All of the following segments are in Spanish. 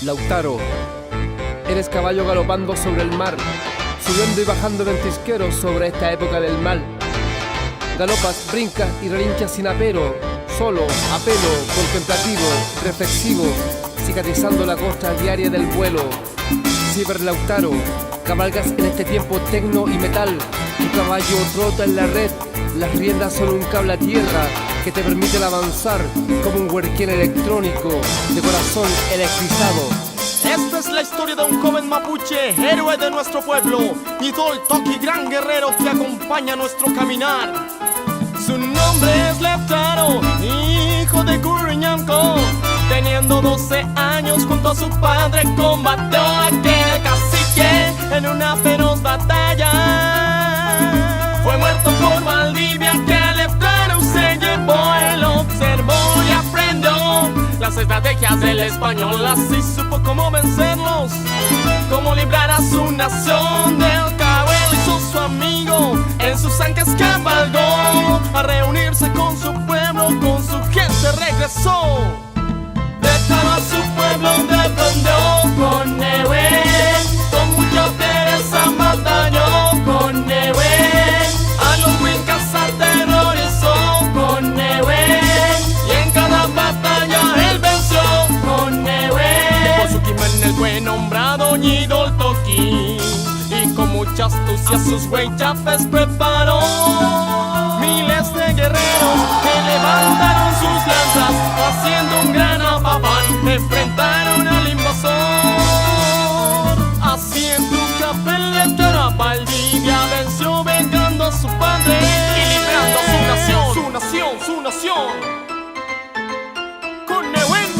Lautaro, eres caballo galopando sobre el mar, subiendo y bajando ventisqueros sobre esta época del mal. Galopas, brincas y relinchas sin apero, solo, a pelo, contemplativo, reflexivo, cicatrizando la costa diaria del vuelo. Ciber Lautaro, cabalgas en este tiempo tecno y metal. Tu caballo trota en la red, las riendas son un cable a tierra que te permiten avanzar como un huerquén electrónico de corazón electrizado. Esta es la historia de un joven mapuche, héroe de nuestro pueblo, idol, toqui, gran guerrero que acompaña nuestro caminar. Su nombre es Lautaro, hijo de Curriñamco. Teniendo 12 años junto a su padre combatió a aquel cacique en una feroz batalla. Fue muerto por Valdivia que Lautaro se llevó. Él observó y aprendió las estrategias del español, así supo cómo vencerlos, cómo librar a su nación del caballo. Hizo su amigo, en sus ancas cabalgó, a reunirse con su pueblo, con su gente regresó. Dejó a su pueblo, defendió con Nehuen, con mucha pereza batalló con Nehuen. A los wincas aterrorizó con Nehuen, y en cada batalla él venció con Nehuen. Por su Jiménez fue nombrado idol toqui, y con mucha astucia sus hueychapes preparó. Miles de guerreros que levantaron sus lanzas, haciendo un gran apapán, enfrentaron al invasor. Así en Tucapel, Lautaro a Valdivia venció, vengando a su padre y librando a su nación, su nación, su nación. Con Nehuen.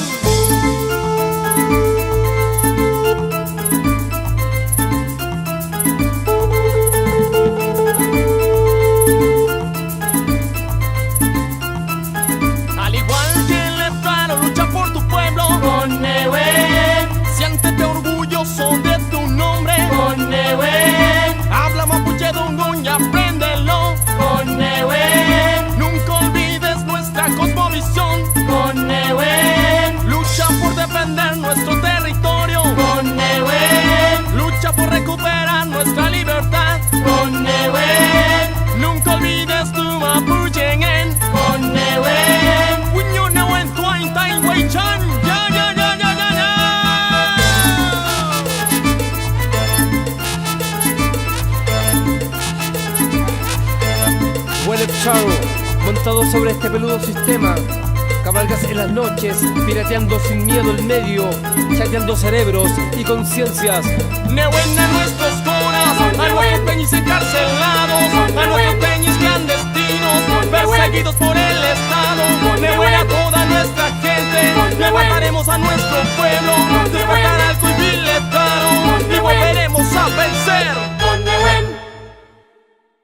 Con Nehuen, siéntete orgulloso de tu nombre. Con Nehuen, habla mapuche dungún y apréndelo. Con Nehuen, nunca olvides nuestra cosmovisión. Con Nehuen, lucha por defender nuestro territorio. Con Nehuen, lucha por recuperar nuestra libertad. Con Nehuen, nunca olvides tu mapuche. Con Nehuen, Uño Nehuen Tuain Tai Weichan. Lautaro, montado sobre este peludo sistema, cabalgas en las noches, pirateando sin miedo el medio, chateando cerebros y conciencias. Nehuen a nuestros coras, a nuestros peñis encarcelados, a nuestros peñis clandestinos, perseguidos por el Estado. Nehuen a toda nuestra gente, levantaremos a nuestro pueblo,